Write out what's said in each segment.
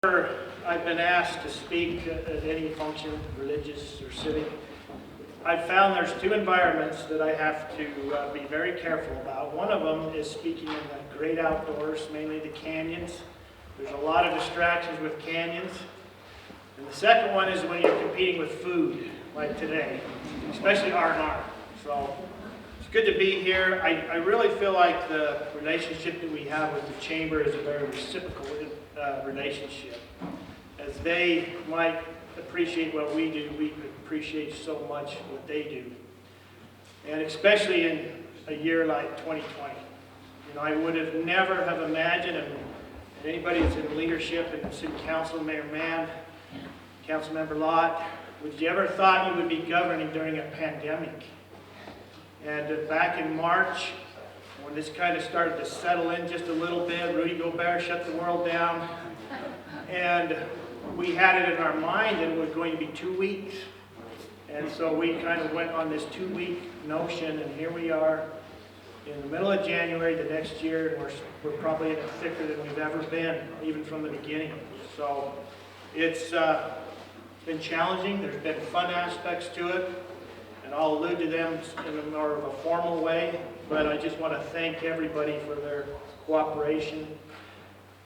I've been asked to speak at any function, religious or civic. I've found there's two environments that I have to be very careful about. One of them is speaking in the great outdoors, mainly the canyons. There's a lot of distractions with canyons. And the second one is when you're competing with food, like today, especially R&R. So it's good to be here. I really feel like the relationship that we have with the Chamber is a very reciprocal relationship. As they might appreciate what we do, we appreciate so much what they do. And especially in a year like 2020. You know, I would have never have imagined, and anybody that's in leadership in the City Council, Mayor Mann, Councilmember Lott, would you ever thought you would be governing during a pandemic? And back in March, when this kind of started to settle in just a little bit, Rudy Gobert shut the world down, and we had it in our mind that it was going to be 2 weeks. And so we kind of went on this 2-week notion, and here we are in the middle of January the next year, and we're probably in it thicker than we've ever been, even from the beginning. So it's been challenging. There's been fun aspects to it, and I'll allude to them in a more of a formal way, but I just want to thank everybody for their cooperation.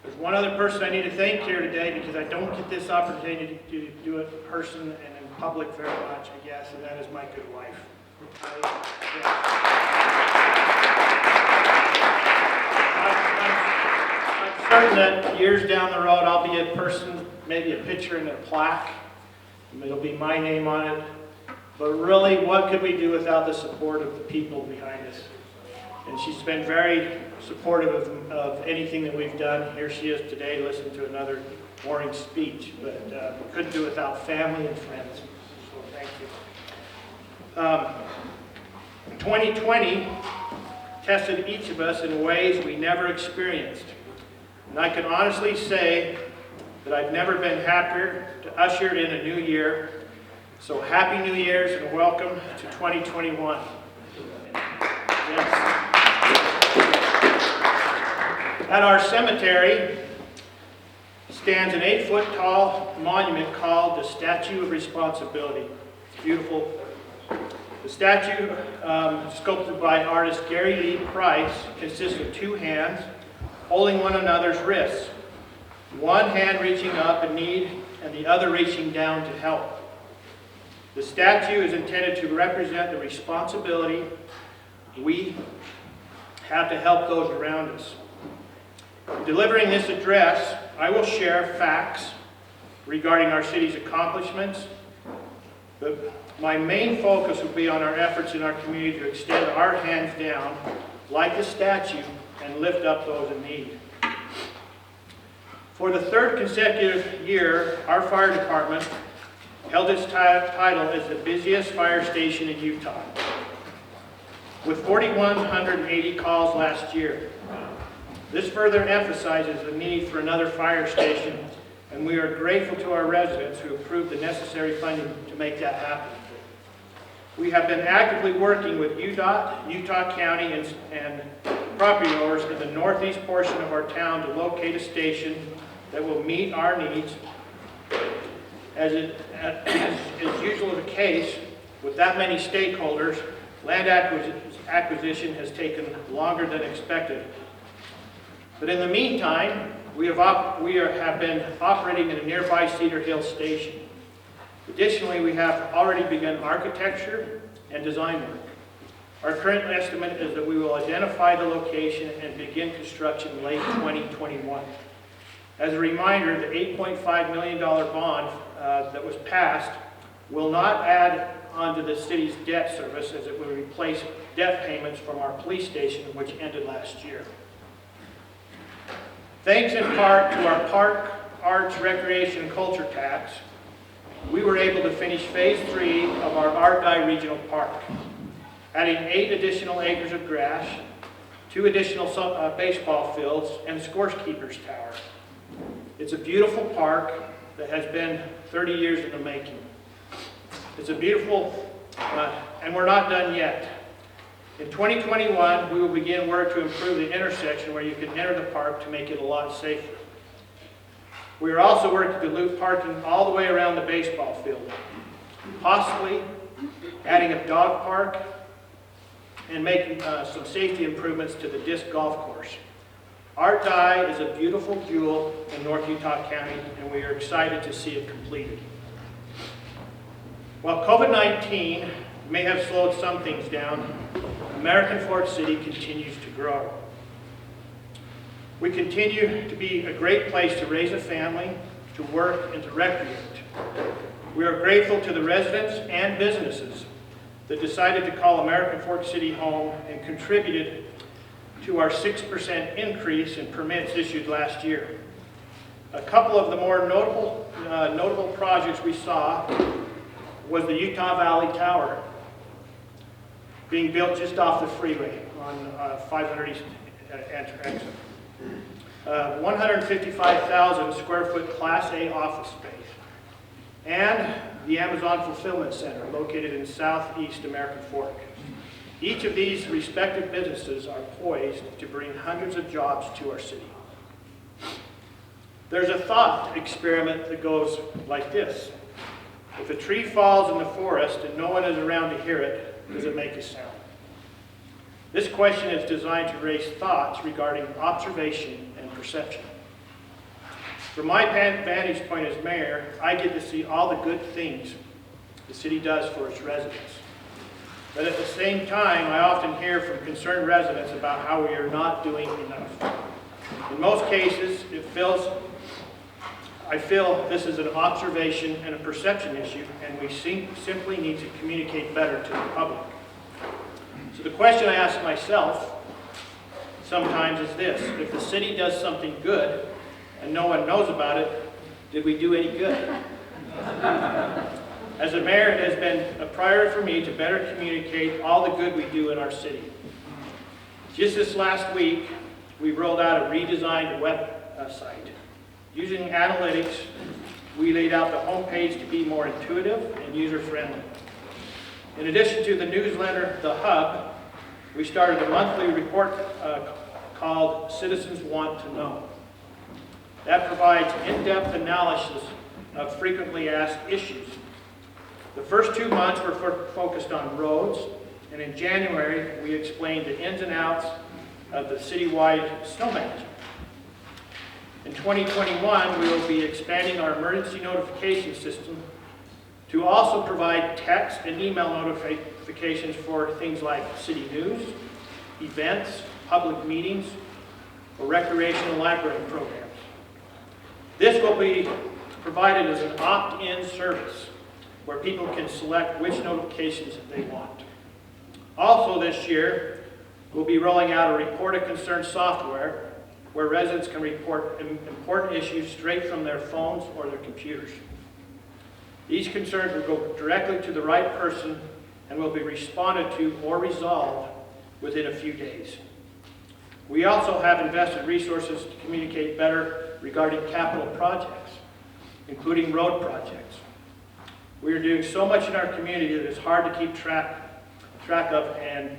There's one other person I need to thank here today, because I don't get this opportunity to do it in person and in public very much, I guess, and that is my good wife. I'm certain that years down the road I'll be a person, maybe a picture and a plaque. It'll be my name on it. But really, what could we do without the support of the people behind us? And she's been very supportive of anything that we've done. Here she is today, listening to another boring speech, but we couldn't do it without family and friends. So thank you. 2020 tested each of us in ways we never experienced. And I can honestly say that I've never been happier to usher in a new year. So happy New Year's and welcome to 2021. Yes. At our cemetery stands an 8-foot-tall monument called the Statue of Responsibility. It's beautiful. The statue, sculpted by artist Gary Lee Price, consists of 2 hands holding one another's wrists. One hand reaching up in need and the other reaching down to help. The statue is intended to represent the responsibility we have to help those around us. In delivering this address, I will share facts regarding our city's accomplishments, but my main focus will be on our efforts in our community to extend our hands down, like the statue, and lift up those in need. For the 3rd consecutive year, our fire department held its title as the busiest fire station in Utah, with 4,180 calls last year. This further emphasizes the need for another fire station, and we are grateful to our residents who approved the necessary funding to make that happen. We have been actively working with UDOT, Utah County, and property owners in the northeast portion of our town to locate a station that will meet our needs. As is usually the case with that many stakeholders, land acquisition has taken longer than expected. But in the meantime, we have been operating in a nearby Cedar Hill station. Additionally, we have already begun architecture and design work. Our current estimate is that we will identify the location and begin construction late 2021. As a reminder, the $8.5 million bond that was passed will not add onto the city's debt service, as it will replace debt payments from our police station, which ended last year. Thanks in part to our Park, Arts, Recreation, and Culture tax, we were able to finish Phase 3 of our Ardai Regional Park, adding 8 additional acres of grass, 2 additional baseball fields, and scorekeeper's tower. It's a beautiful park that has been 30 years in the making. It's a beautiful, and we're not done yet. In 2021, we will begin work to improve the intersection where you can enter the park to make it a lot safer. We are also working to loop parking all the way around the baseball field, possibly adding a dog park and making some safety improvements to the disc golf course. Our die is a beautiful jewel in North Utah County, and we are excited to see it completed. While COVID-19 may have slowed some things down, American Fork City continues to grow. We continue to be a great place to raise a family, to work, and to recreate. We are grateful to the residents and businesses that decided to call American Fork City home and contributed to our 6% increase in permits issued last year. A couple of the more notable projects we saw was the Utah Valley Tower being built just off the freeway on 500 East exit. 155,000 square foot Class A office space, and the Amazon Fulfillment Center located in southeast American Fork. Each of these respective businesses are poised to bring hundreds of jobs to our city. There's a thought experiment that goes like this. If a tree falls in the forest and no one is around to hear it, does it make a sound? This question is designed to raise thoughts regarding observation and perception. From my vantage point as mayor, I get to see all the good things the city does for its residents. But at the same time, I often hear from concerned residents about how we are not doing enough. In most cases, I feel this is an observation and a perception issue, and we simply need to communicate better to the public. So the question I ask myself sometimes is this: if the city does something good and no one knows about it, did we do any good? As a mayor, it has been a priority for me to better communicate all the good we do in our city. Just this last week, we rolled out a redesigned website. Using analytics, we laid out the homepage to be more intuitive and user-friendly. In addition to the newsletter, The Hub, we started a monthly report called Citizens Want to Know. That provides in-depth analysis of frequently asked issues. The first 2 months were focused on roads, and in January, we explained the ins and outs of the citywide snow management. In 2021, we will be expanding our emergency notification system to also provide text and email notifications for things like city news, events, public meetings, or recreational library programs. This will be provided as an opt-in service where people can select which notifications they want. Also this year, we'll be rolling out a report of concern software where residents can report important issues straight from their phones or their computers. These concerns will go directly to the right person and will be responded to or resolved within a few days. We also have invested resources to communicate better regarding capital projects, including road projects. We are doing so much in our community that it's hard to keep track of and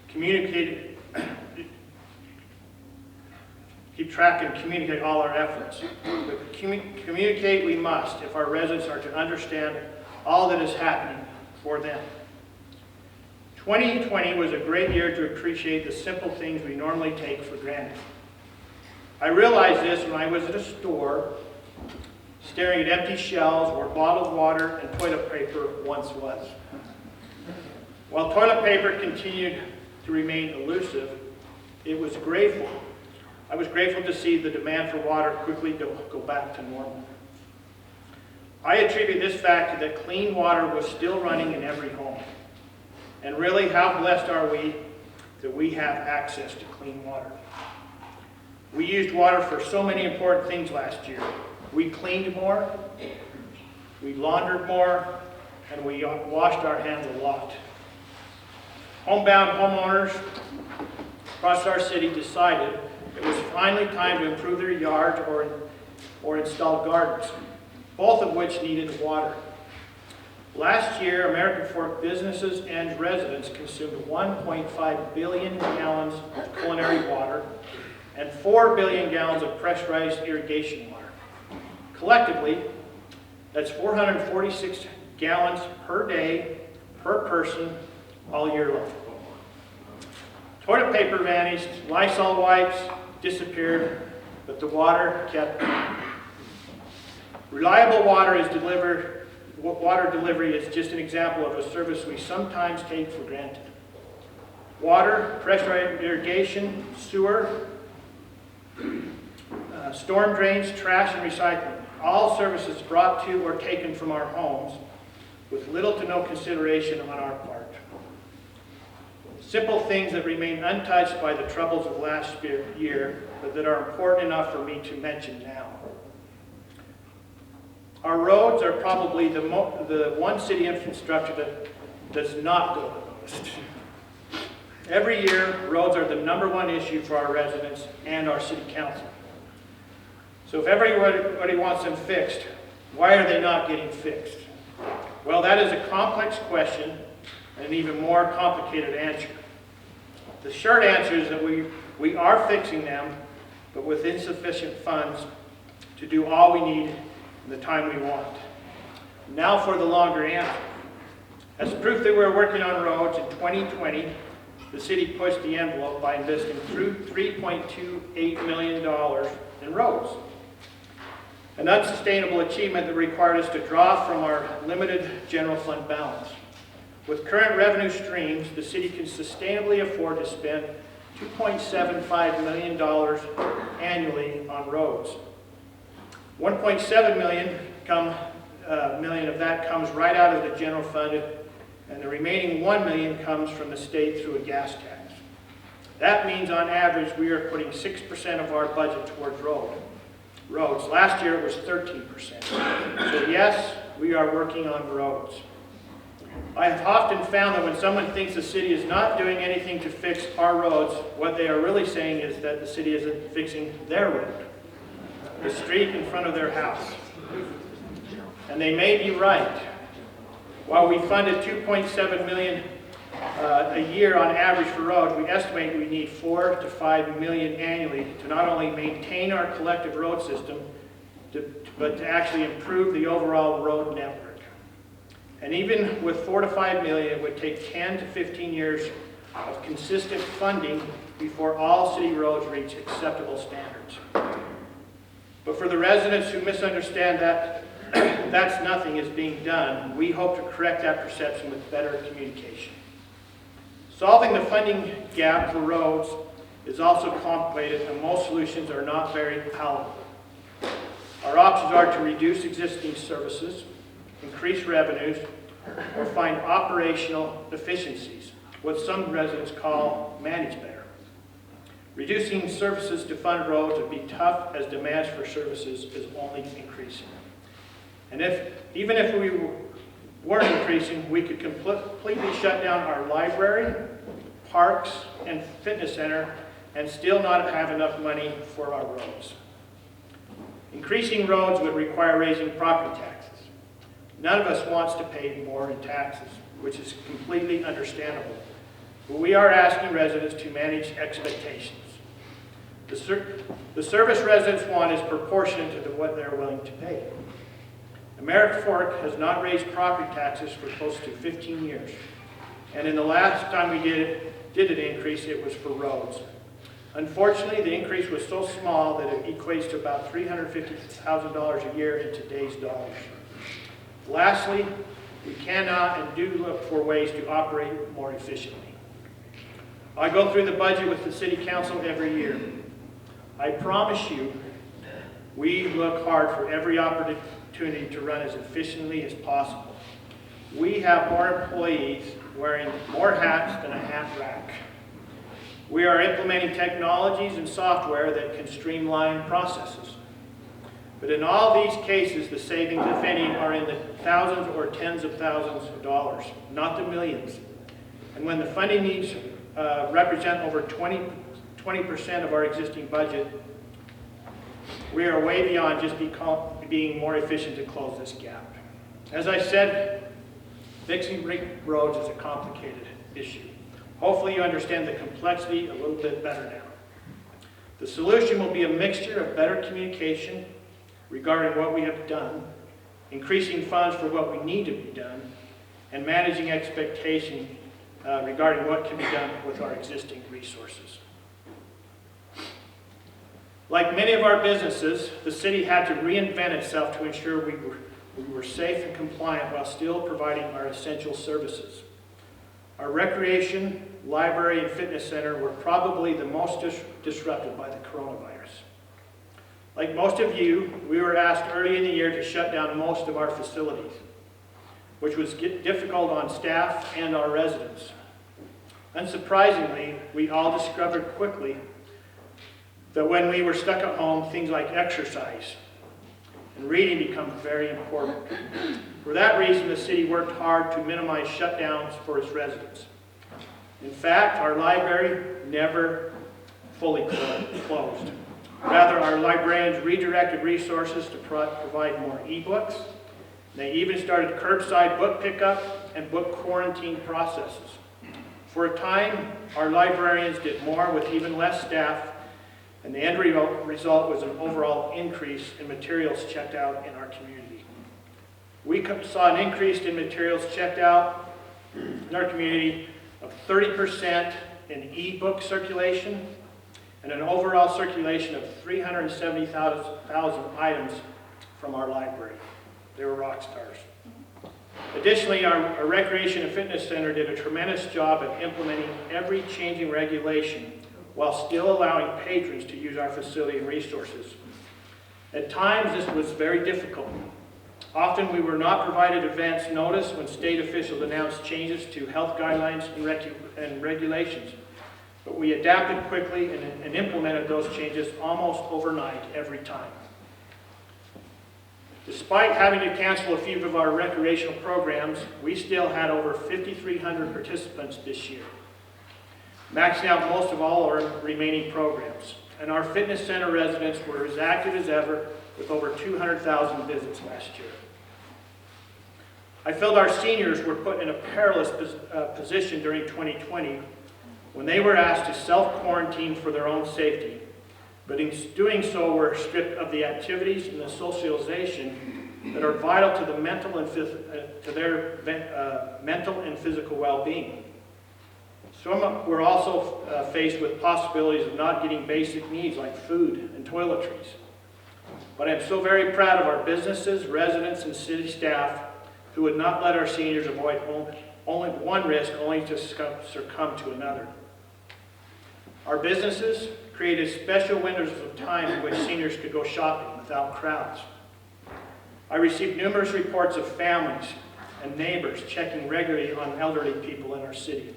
communicate all our efforts. But communicate we must if our residents are to understand all that is happening for them. 2020 was a great year to appreciate the simple things we normally take for granted. I realized this when I was at a store staring at empty shelves where bottled water and toilet paper once was. While toilet paper continued to remain elusive, I was grateful to see the demand for water quickly go back to normal. I attribute this fact to that clean water was still running in every home. And really, how blessed are we that we have access to clean water? We used water for so many important things last year. We cleaned more, we laundered more, and we washed our hands a lot. Homebound homeowners across our city decided it was finally time to improve their yards or install gardens, both of which needed water. Last year, American Fork businesses and residents consumed 1.5 billion gallons of culinary water and 4 billion gallons of pressurized irrigation water. Collectively, that's 446 gallons per day, per person, all year long. Toilet paper vanished, Lysol wipes disappeared, but the water kept coming. Reliable water delivery is just an example of a service we sometimes take for granted. Water, pressurized irrigation, sewer, storm drains, trash, and recycling. All services brought to or taken from our homes with little to no consideration on our part. Simple things that remain untouched by the troubles of last year, but that are important enough for me to mention now. Our roads are probably the one city infrastructure that does not go unnoticed. Every year, roads are the #1 issue for our residents and our city council. So if everybody wants them fixed, why are they not getting fixed? Well, that is a complex question and an even more complicated answer. The short answer is that we are fixing them, but with insufficient funds to do all we need in the time we want. Now for the longer answer. As proof that we're working on roads, in 2020, the city pushed the envelope by investing $3.28 million in roads. An unsustainable achievement that required us to draw from our limited general fund balance. With current revenue streams, the city can sustainably afford to spend $2.75 million annually on roads. $1.7 million of that comes right out of the general fund, and the remaining $1 million comes from the state through a gas tax. That means on average we are putting 6% of our budget towards roads. Last year it was 13%. So yes, we are working on roads. I have often found that when someone thinks the city is not doing anything to fix our roads, what they are really saying is that the city isn't fixing their road, the street in front of their house. And they may be right. While we funded $2.7 million a year on average for roads, we estimate we need $4 to $5 million annually to not only maintain our collective road system, but to actually improve the overall road network. And even with $4 to $5 million, it would take 10 to 15 years of consistent funding before all city roads reach acceptable standards. But for the residents who misunderstand that that's nothing is being done, we hope to correct that perception with better communication. Solving the funding gap for roads is also complicated, and most solutions are not very palatable. Our options are to reduce existing services, increase revenues, or find operational efficiencies, what some residents call manage better. Reducing services to fund roads would be tough, as demands for services is only increasing. And even if we weren't increasing, we could completely shut down our library, parks, and fitness center and still not have enough money for our roads. Increasing roads would require raising property taxes. None of us wants to pay more in taxes, which is completely understandable. But we are asking residents to manage expectations. The service residents want is proportionate to what they're willing to pay. American Fork has not raised property taxes for close to 15 years. And in the last time we did an increase, it was for roads. Unfortunately, the increase was so small that it equates to about $350,000 a year in today's dollars. Lastly, we cannot and do look for ways to operate more efficiently. I go through the budget with the City Council every year. I promise you, we look hard for every opportunity to run as efficiently as possible. We have more employees wearing more hats than a hat rack. We are implementing technologies and software that can streamline processes. But in all these cases, the savings, if any, are in the thousands or tens of thousands of dollars, not the millions. And when the funding needs represent over 20% of our existing budget, we are way beyond just being more efficient to close this gap. As I said, fixing roads is a complicated issue. Hopefully you understand the complexity a little bit better now. The solution will be a mixture of better communication, regarding what we have done, increasing funds for what we need to be done, and managing expectation regarding what can be done with our existing resources. Like many of our businesses, the city had to reinvent itself to ensure we were safe and compliant while still providing our essential services. Our recreation, library, and fitness center were probably the most disrupted by the coronavirus. Like most of you, we were asked early in the year to shut down most of our facilities, which was difficult on staff and our residents. Unsurprisingly, we all discovered quickly that when we were stuck at home, things like exercise and reading become very important. For that reason, the city worked hard to minimize shutdowns for its residents. In fact, our library never fully closed. Rather, our librarians redirected resources to provide more ebooks. They even started curbside book pickup and book quarantine processes. For a time, our librarians did more with even less staff, and the end result was an overall increase in materials checked out in our community. We saw an increase in materials checked out in our community of 30% in e-book circulation and an overall circulation of 370,000 items from our library. They were rock stars. Additionally, our Recreation and Fitness Center did a tremendous job of implementing every changing regulation while still allowing patrons to use our facility and resources. At times, this was very difficult. Often, we were not provided advance notice when state officials announced changes to health guidelines and regulations, but we adapted quickly and implemented those changes almost overnight every time. Despite having to cancel a few of our recreational programs, we still had over 5,300 participants this year, maxing out most of all our remaining programs. And our fitness center residents were as active as ever, with over 200,000 visits last year. I felt our seniors were put in a perilous position during 2020 when they were asked to self-quarantine for their own safety. But in doing so, we're stripped of the activities and the socialization that are vital to the mental and mental and physical well-being. Some were also faced with possibilities of not getting basic needs like food and toiletries. But I'm so very proud of our businesses, residents, and city staff who would not let our seniors avoid only one risk only to succumb to another. Our businesses created special windows of time in which seniors could go shopping without crowds. I received numerous reports of families and neighbors checking regularly on elderly people in our city.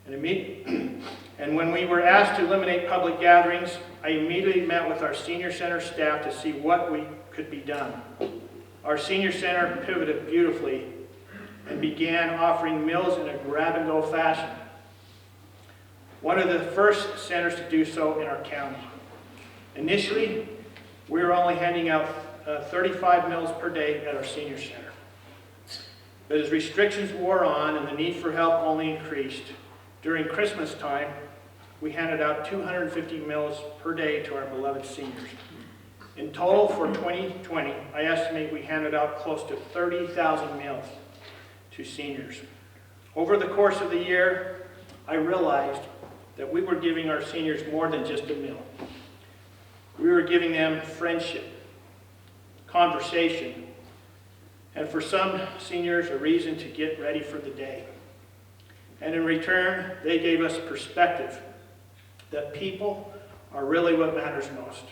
And when we were asked to eliminate public gatherings, I immediately met with our senior center staff to see what could be done. Our senior center pivoted beautifully and began offering meals in a grab-and-go fashion. One of the first centers to do so in our county. Initially, we were only handing out 35 meals per day at our senior center. But as restrictions wore on and the need for help only increased, during Christmas time, we handed out 250 meals per day to our beloved seniors. In total for 2020, I estimate we handed out close to 30,000 meals to seniors. Over the course of the year, I realized that we were giving our seniors more than just a meal. We were giving them friendship, conversation, and for some seniors, a reason to get ready for the day. And in return, they gave us perspective that people are really what matters most.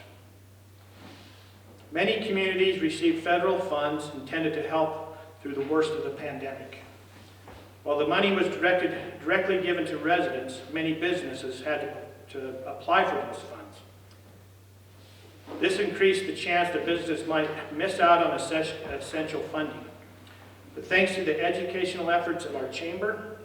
Many communities received federal funds intended to help through the worst of the pandemic. While the money was directly given to residents, many businesses had to apply for those funds. This increased the chance that businesses might miss out on essential funding. But thanks to the educational efforts of our chamber,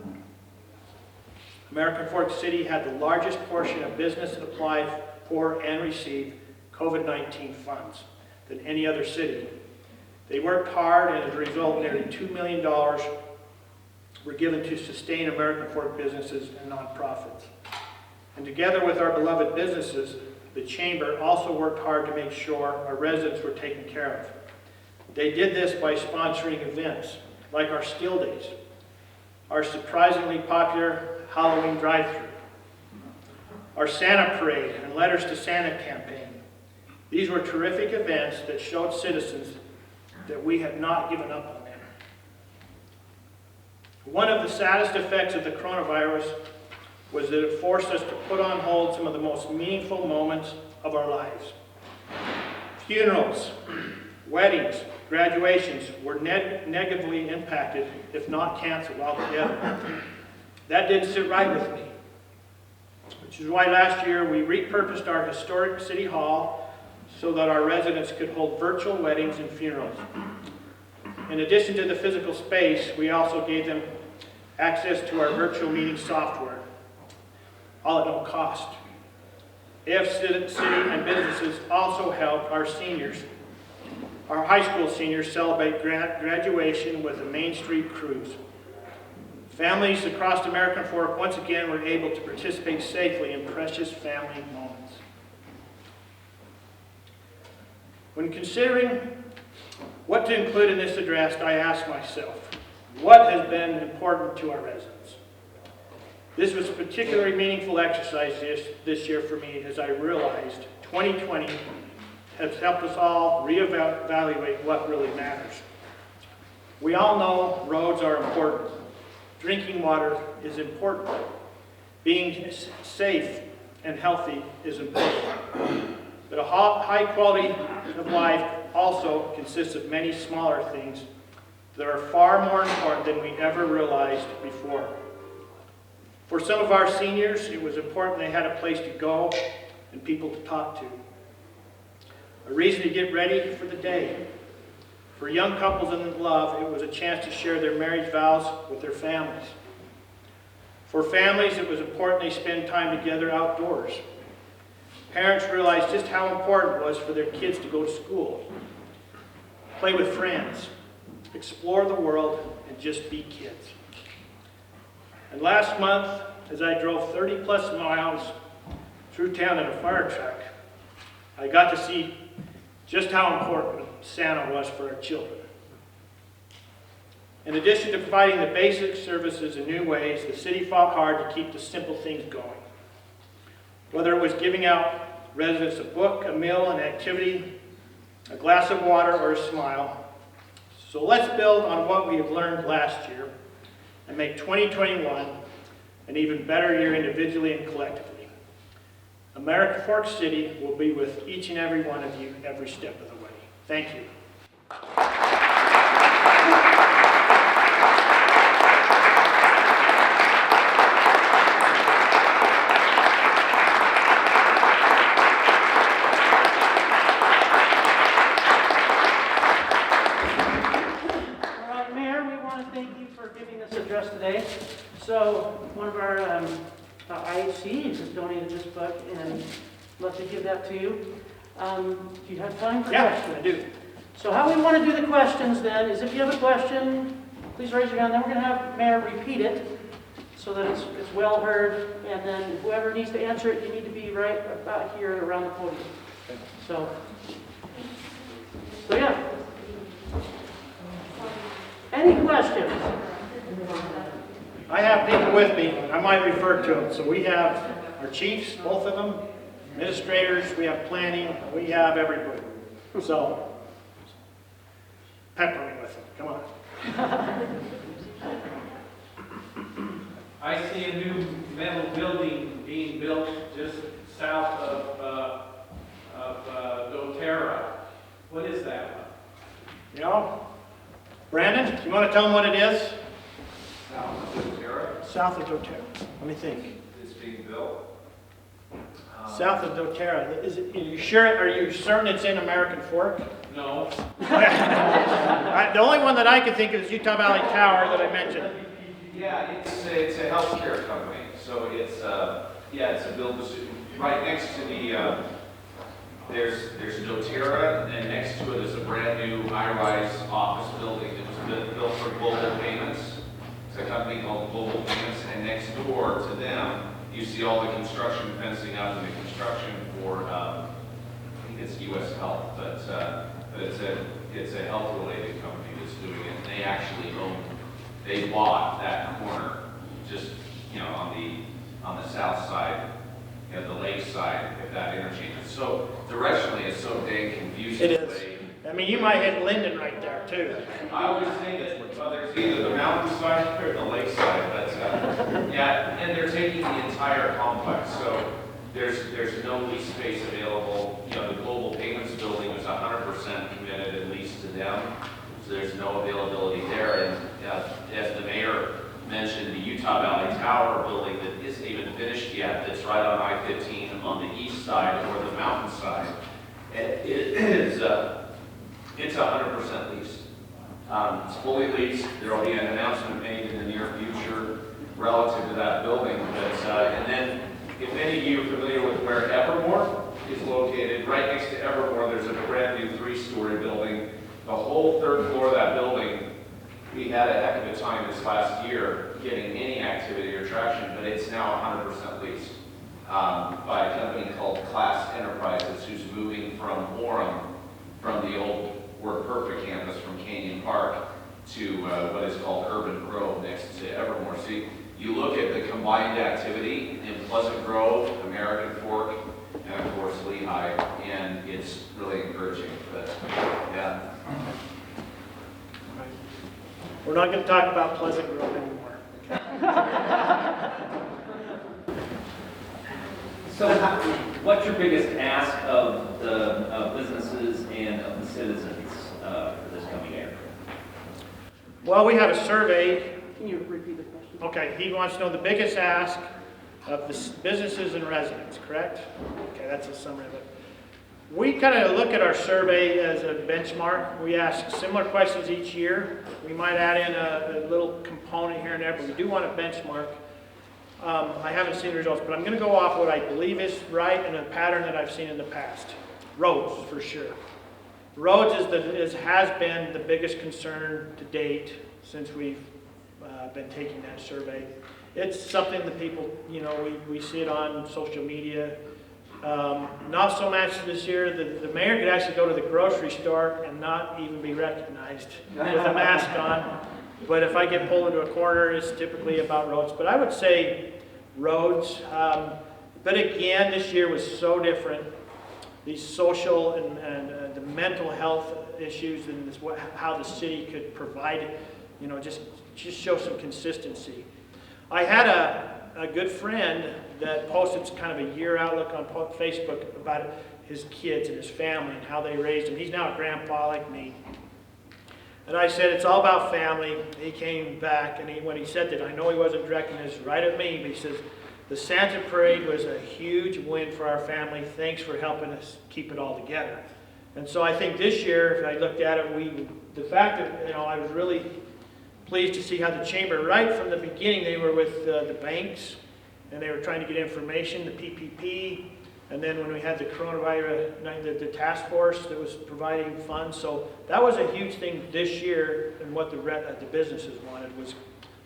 American Fork City had the largest portion of business apply for and receive COVID-19 funds than any other city. They worked hard, and as a result, nearly $2 million were given to sustain American Fork businesses and nonprofits. And together with our beloved businesses, the Chamber also worked hard to make sure our residents were taken care of. They did this by sponsoring events like our Still Days, our surprisingly popular Halloween drive-thru, our Santa Parade and Letters to Santa campaign. These were terrific events that showed citizens that we have not given up on them. One of the saddest effects of the coronavirus was that it forced us to put on hold some of the most meaningful moments of our lives. Funerals, weddings, graduations were negatively impacted, if not canceled altogether. That didn't sit right with me, which is why last year we repurposed our historic City Hall so that our residents could hold virtual weddings and funerals. In addition to the physical space, we also gave them access to our virtual meeting software, all at no cost. AF City and businesses also helped our seniors, our high school seniors, celebrate graduation with a Main Street cruise. Families across the American Fork once again were able to participate safely in precious family moments. When considering what to include in this address, I asked myself, what has been important to our residents? This was a particularly meaningful exercise this year for me, as I realized 2020 has helped us all reevaluate what really matters. We all know roads are important. Drinking water is important. Being safe and healthy is important. But a high quality of life also consists of many smaller things that are far more important than we ever realized before. For some of our seniors, it was important they had a place to go and people to talk to. A reason to get ready for the day. For young couples in love, it was a chance to share their marriage vows with their families. For families, it was important they spend time together outdoors. Parents realized just how important it was for their kids to go to school, play with friends, explore the world, and just be kids. And last month, as I drove 30 plus miles through town in a fire truck, I got to see just how important Santa was for our children. In addition to providing the basic services in new ways, the city fought hard to keep the simple things going. Whether it was giving out residents a book, a meal, an activity, a glass of water, or a smile. So let's build on what we have learned last year and make 2021 an even better year individually and collectively. American Fork City will be with each and every one of you every step of the way. Thank you. Today. So one of our IHCs has donated this book, and I'd love to give that to you. Do you have time for questions? I do. So how we want to do the questions then is if you have a question, please raise your hand. Then we're going to have Mayor repeat it so that it's well heard. And then whoever needs to answer it, you need to be right about here around the podium. So yeah. Any questions? I have people with me. I might refer to them. So we have our chiefs, both of them, administrators, we have planning, we have everybody. So, pepper me with them. Come on. I see a new metal building being built just south of doTERRA. What is that one? You know, Brandon, do you want to tell them what it is? South of doTERRA. South of doTERRA. Let me think. It's being built. South of doTERRA. Is it? Are you sure? Are you certain it's in American Fork? No. The only one that I can think of is Utah Valley Tower that I mentioned. Yeah, it's a healthcare company. So it's it's a build right next to the there's doTERRA, and next to it is a brand new high-rise office building that was built for Global Payments. It's a company called Global Payments, and next door to them you see all the construction fencing out in the construction for Health, but it's a health-related company that's doing it. And they actually they bought that corner just, on the south side, the lake side, if that interchange. So directionally, it's so dang confusing. It is. I mean, you might hit Linden right there too. I always say that, well, there's either the mountainside or the lakeside, but, yeah, and they're taking the entire complex, so there's no lease space available. The Global Payments building was 100% committed and leased to them, so there's no availability there. And as the mayor mentioned, the Utah Valley Tower building that isn't even finished yet, that's right on I-15 on the east side or the mountainside, it's 100% leased. It's fully leased. There will be an announcement made in the near future relative to that building. And then, if any of you are familiar with where Evermore is located, right next to Evermore, there's a brand new 3-story building. The whole third floor of that building, we had a heck of a time this last year getting any activity or traction, but it's now 100% leased by a company called Class Enterprises, who's moving from Orem, from the old Word Perfect campus from Canyon Park to what is called Urban Grove next to Evermore. See, you look at the combined activity in Pleasant Grove, American Fork, and of course Lehigh, and it's really encouraging. But yeah. We're not going to talk about Pleasant Grove anymore. So what's your biggest ask of the businesses and of the citizens for this coming year? Well, we have a survey. Can you repeat the question? Okay, he wants to know the biggest ask of the businesses and residents, correct? Okay, that's a summary of it. We kind of look at our survey as a benchmark. We ask similar questions each year. We might add in a little component here and there, but we do want a benchmark. I haven't seen the results, but I'm going to go off what I believe is right and a pattern that I've seen in the past. Roads, for sure. Roads has been the biggest concern to date since we've been taking that survey. It's something that people, we see it on social media. Not so much this year. The mayor could actually go to the grocery store and not even be recognized with a mask on. But if I get pulled into a corner, it's typically about roads. But I would say roads. But again, this year was so different. These social and the mental health issues and how the city could provide, just show some consistency. I had a good friend that posted kind of a year outlook on Facebook about his kids and his family and how they raised him. He's now a grandpa like me. And I said, it's all about family. He came back, and when he said that, I know he wasn't directing this right at me, but he says, the Santa Parade was a huge win for our family. Thanks for helping us keep it all together. And so I think this year, if I looked at it, the fact that, I was really pleased to see how the chamber, right from the beginning, they were with the banks, and they were trying to get information, the PPP, and then when we had the coronavirus, the task force that was providing funds. So that was a huge thing this year, and what the businesses wanted was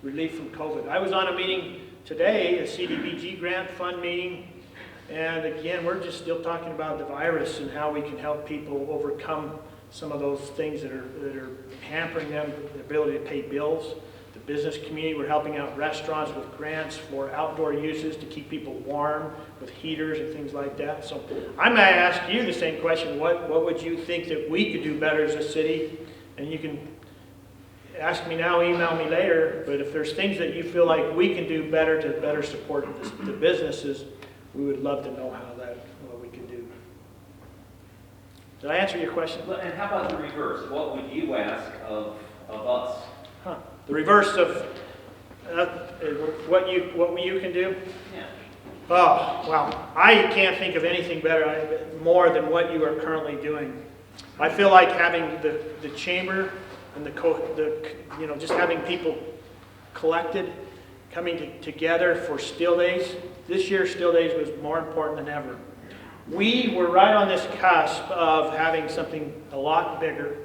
relief from COVID. I was on a meeting today, a CDBG grant fund meeting, and again, we're just still talking about the virus and how we can help people overcome some of those things that are hampering them, the ability to pay bills. The business community, we're helping out restaurants with grants for outdoor uses to keep people warm with heaters and things like that. So I might ask you the same question. What would you think that we could do better as a city? And you can ask me now, email me later, but if there's things that you feel like we can do better to better support the businesses, we would love to know what we can do. Did I answer your question? And how about the reverse? What would you ask of us? The reverse of what you can do? Yeah. Oh, well, I can't think of anything more than what you are currently doing. I feel like having the chamber and just having people collected, coming together for Still Days. This year, Still Days was more important than ever. We were right on this cusp of having something a lot bigger,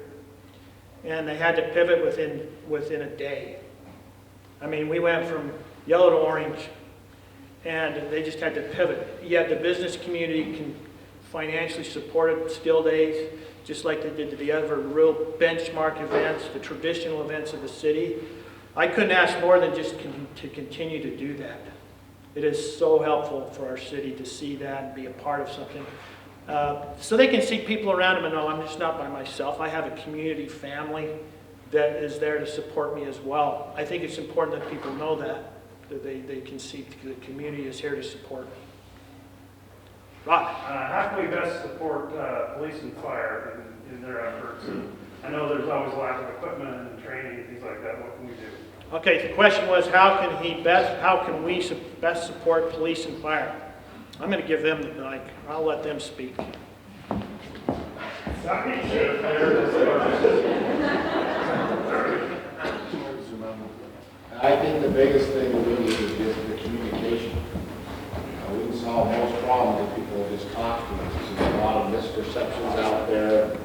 and they had to pivot within a day. I mean, we went from yellow to orange, and they just had to pivot. Yet the business community financially supported still days, just like they did to the other real benchmark events, the traditional events of the city. I couldn't ask more than just to continue to do that. It is so helpful for our city to see that and be a part of something. So they can see people around them and know I'm just not by myself. I have a community family that is there to support me as well. I think it's important that people know that they can see the community is here to support me. Rod? How can we best support police and fire in their efforts? And I know there's always lack of equipment and training and things like that. What can we do? Okay, the question was how can we best support police and fire? I'm going to give them the mic. I'll let them speak. I think the biggest thing we need is just the communication. We can solve most problems if people just talk to us. There's a lot of misperceptions out there.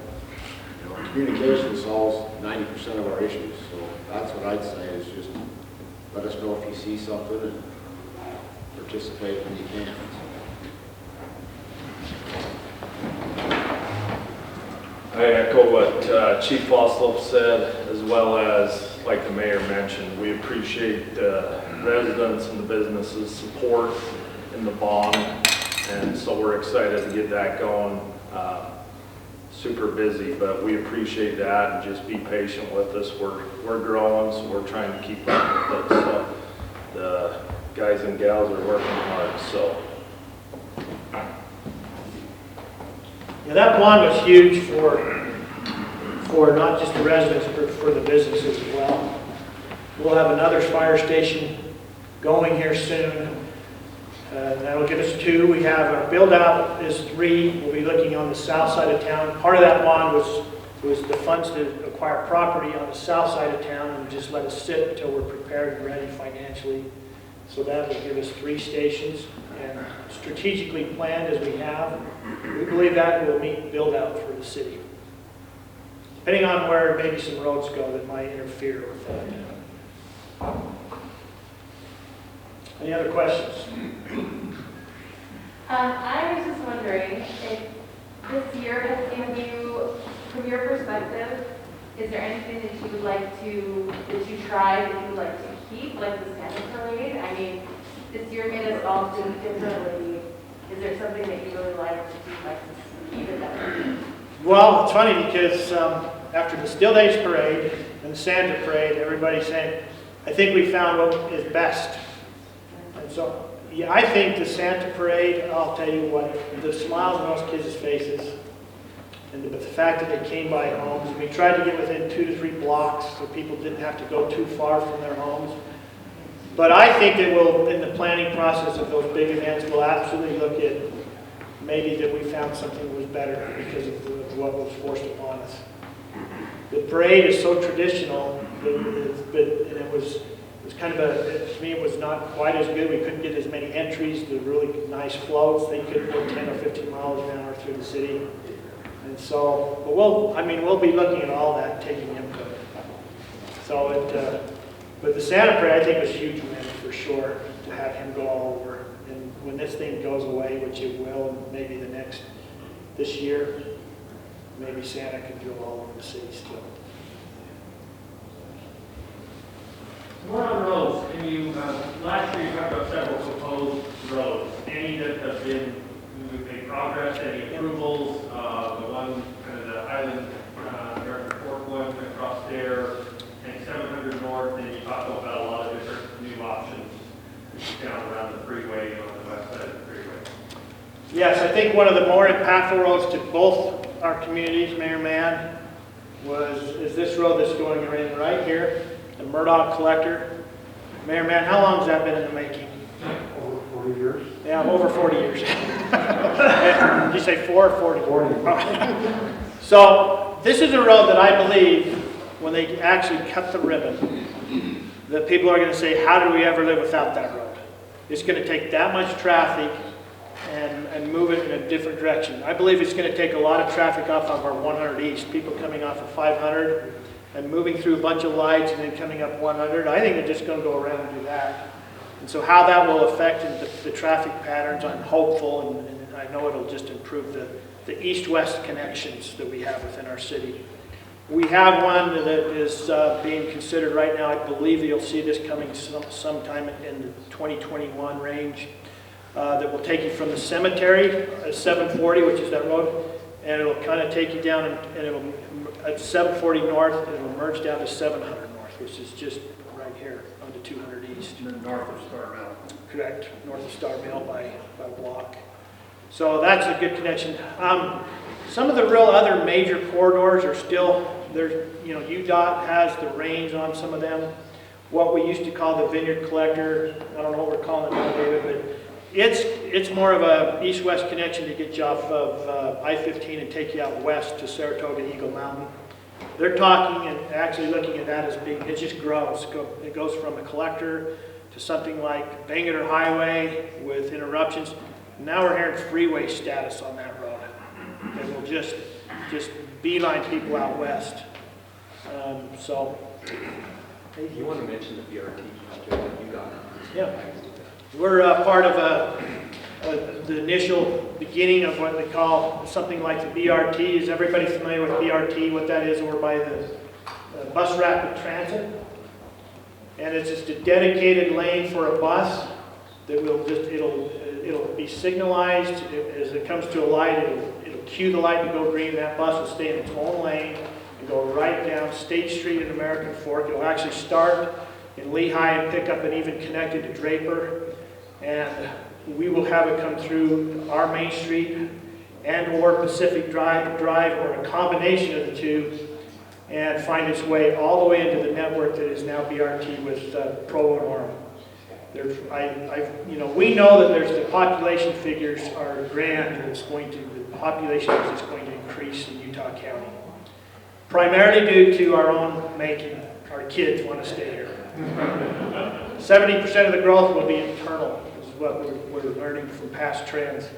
Communication solves 90% of our issues. So that's what I'd say is just let us know if you see something and participate when you can. I echo what Chief Osloff said, as well as, like the mayor mentioned, we appreciate the residents and the businesses' support in the bond, and so we're excited to get that going. Super busy, but we appreciate that, and just be patient with us. We're growing, so we're trying to keep up with it. So the guys and gals are working hard. So. Yeah, that bond was huge for not just the residents, but for the businesses as well. We'll have another fire station going here soon. That'll give us 2. We have our build out is 3. We'll be looking on the south side of town. Part of that bond was the funds to acquire property on the south side of town and just let us sit until we're prepared and ready financially. So that will give us 3 stations, and strategically planned as we have, we believe that will meet build out for the city. Depending on where maybe some roads go that might interfere with that. Any other questions? I was just wondering if this year has given you, from your perspective, is there anything that you would like to, that you tried that you would like to keep, like the Santa Parade? I mean, this year made us all think differently. Is there something that you really like to keep, like to keep it that way? Well, it's funny because after the Still Days Parade and the Santa Parade, everybody's saying, I think we found what is best. And so, yeah, I think the Santa Parade, I'll tell you what, the smiles on those kids' faces, and the fact that they came by homes. We tried to get within 2 to 3 blocks so people didn't have to go too far from their homes. But I think that we'll, in the planning process of those big events, we'll absolutely look at maybe that we found something that was better because of what was forced upon us. The parade is so traditional, but it was kind of to me, it was not quite as good. We couldn't get as many entries, the really nice floats. They couldn't go 10 or 15 miles an hour through the city. And so, but we'll be looking at all that, taking input. So but the Santa Parade, I think, was a huge win for sure, to have him go all over. And when this thing goes away, which it will, and maybe this year, maybe Santa can go all over the city still. More on roads. Can you, last year you talked about several proposed roads. Any that have been, we've made progress, any approvals? The one, kind of the Island, American Fork one across there, and 700 North, and you talked about a lot of different new options down around the freeway, on the west side of the freeway. Yes, I think one of the more impactful roads to both our communities, Mayor Mann, is this road that's going in right here, the Murdoch Collector. Mayor Mann, how long has that been in the making? Over 40 years. Yeah, over 40 years. Did you say 4 or 40? 40. So this is a road that I believe, when they actually cut the ribbon, that people are going to say, how do we ever live without that road? It's going to take that much traffic and move it in a different direction. I believe it's going to take a lot of traffic off of our 100 East, people coming off of 500 and moving through a bunch of lights and then coming up 100. I think they're just going to go around and do that. And so how that will affect the traffic patterns, I'm hopeful, and I know it'll just improve the east-west connections that we have within our city. We have one that is being considered right now. I believe you'll see this coming sometime in the 2021 range, that will take you from the cemetery at 740, which is that road, and it'll kind of take you down, and it'll at 740 north, and it'll merge down to 700 north, which is just right here onto 200 east. North of Star Mill. Correct, north of Star Mill by a block. So that's a good connection. Some of the real other major corridors are still, there's, UDOT has the reins on some of them. What we used to call the Vineyard Collector, I don't know what we're calling it now, David, but it's more of a east-west connection to get you off of I-15 and take you out west to Saratoga Eagle Mountain. They're talking and actually looking at that as being, it just grows. It goes from a collector to something like Bangerter Highway with interruptions. Now we're hearing freeway status on that road. It will just beeline people out west. Hey, you want to mention the BRT project you got? Yeah. We're part of the initial beginning of what they call something like the BRT. Is everybody familiar with BRT, what that is, over by the bus rapid transit? And it's just a dedicated lane for a bus that will just, it'll be signalized as it comes to a light. It'll cue the light to go green. That bus will stay in its own lane and go right down State Street in American Fork. It'll actually start in Lehigh and pick up and even connect it to Draper. And we will have it come through our Main Street and or Pacific Drive or a combination of the two, and find its way all the way into the network that is now BRT with Provo and Orem. We know that the population figures are grand, and the population is just going to increase in Utah County. Primarily due to our own making. Our kids want to stay here. 70% of the growth will be internal, is what we're learning from past trends.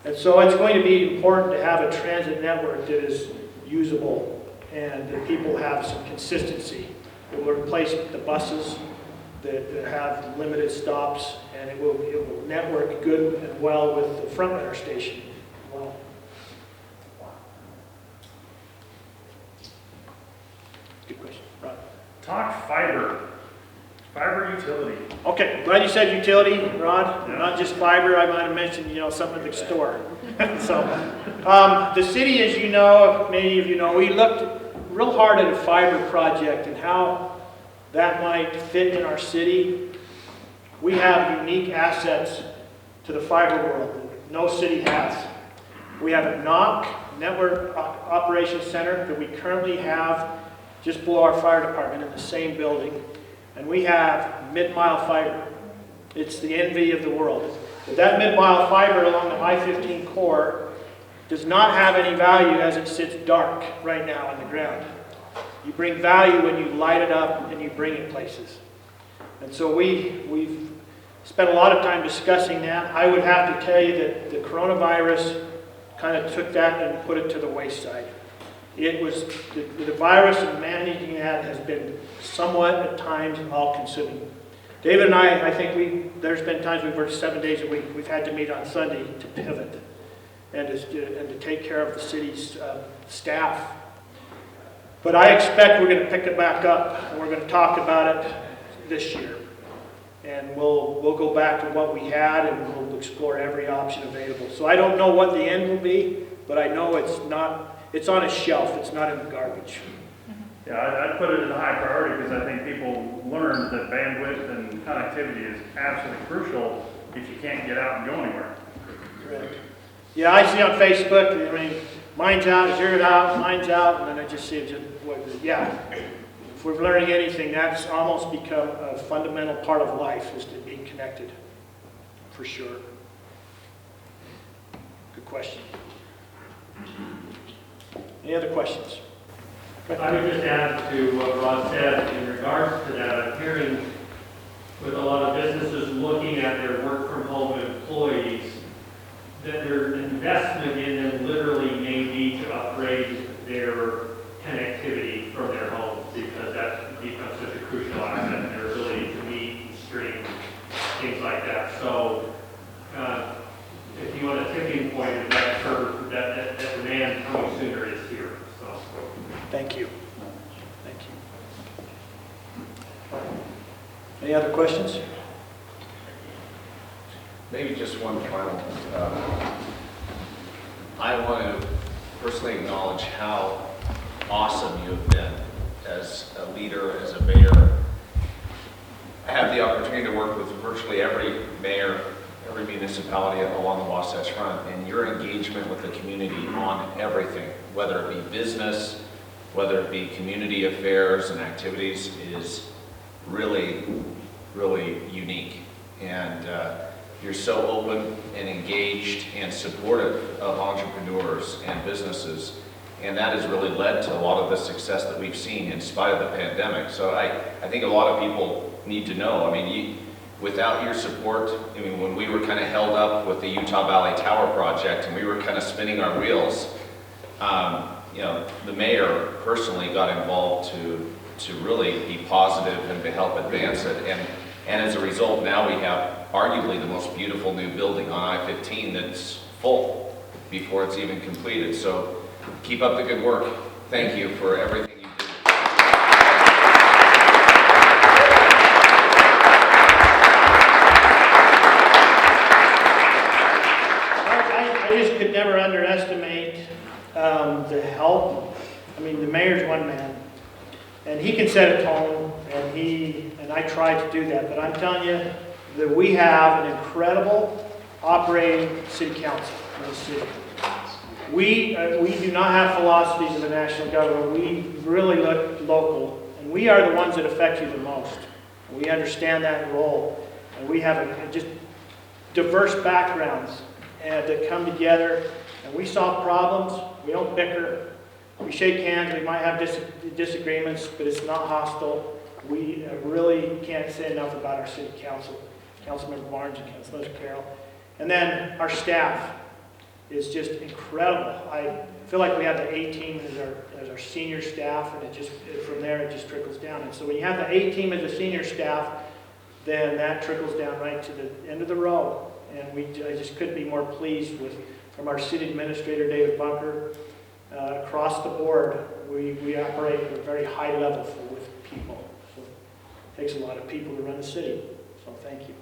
And so it's going to be important to have a transit network that is usable and that people have some consistency. It will replace the buses that have limited stops, and it will network good and well with the front runner station. Well, good question. Right. Talk fiber utility. Okay, glad you said utility, Rod. Yeah. Not just fiber. I might have mentioned, something at the store. So, the city, as you know, many of you know, we looked real hard at a fiber project and how that might fit in our city. We have unique assets to the fiber world that no city has. We have a NOC, Network Operations Center, that we currently have just below our fire department in the same building. And we have mid-mile fiber. It's the envy of the world. But that mid-mile fiber along the I-15 core does not have any value as it sits dark right now in the ground. You bring value when you light it up and you bring it places. And so we've spent a lot of time discussing that. I would have to tell you that the coronavirus kind of took that and put it to the wayside. It was, the virus and managing that has been somewhat at times all-consuming. David and I think there's been times we've worked 7 days a week. We've had to meet on Sunday to pivot and to take care of the city's staff. But I expect we're going to pick it back up, and we're going to talk about it this year. And we'll go back to what we had, and we'll explore every option available. So I don't know what the end will be, but I know it's on a shelf. It's not in the garbage. Yeah, I'd put it as a high priority because I think people learn that bandwidth and connectivity is absolutely crucial if you can't get out and go anywhere. Correct. Yeah, I see on Facebook, mine's out, is yours out, mine's out, and then I just see it if we're learning anything, that's almost become a fundamental part of life, is to be connected, for sure. Good question. Any other questions? I would just add to what Rod said in regards to that. I'm hearing with a lot of businesses looking at their work from home employees that their investment in them literally may be to upgrade their connectivity from their homes, because that becomes such a crucial asset in their ability to meet and stream, things like that. So if you want a tipping point, and how much sooner it is here, so. Thank you. Thank you. Any other questions? Maybe just one final. I want to personally acknowledge how awesome you have been as a leader, as a mayor. I have the opportunity to work with virtually every mayor, every municipality along the Wasatch Front, and your engagement with the community on everything, whether it be business, whether it be community affairs and activities, is really, really unique. And you're so open and engaged and supportive of entrepreneurs and businesses. And that has really led to a lot of the success that we've seen in spite of the pandemic. So I think a lot of people need to know, I mean, without your support, I mean, when we were kind of held up with the Utah Valley Tower project and we were kind of spinning our wheels, you know, the mayor personally got involved to really be positive and to help advance it. And as a result, now we have arguably the most beautiful new building on I-15 that's full before it's even completed. So keep up the good work. Thank you for everything you do. I just could never underestimate the help. I mean, the mayor's one man, and he can set a tone, and I try to do that. But I'm telling you that we have an incredible operating city council in the city. We do not have philosophies of the national government. We really look local, and we are the ones that affect you the most. We understand that role, and we have just diverse backgrounds that come together, and we solve problems. We don't bicker. We shake hands. We might have disagreements, but it's not hostile. We really can't say enough about our city council, Councilmember Barnes and Councilor Carroll. And then our staff is just incredible. I feel like we have the A-team as our senior staff, and from there it just trickles down. And so when you have the A-team as a senior staff, then that trickles down right to the end of the row. And I just couldn't be more pleased from our city administrator, David Bunker, across the board. We operate at a very high level with people. So it takes a lot of people to run the city. So thank you.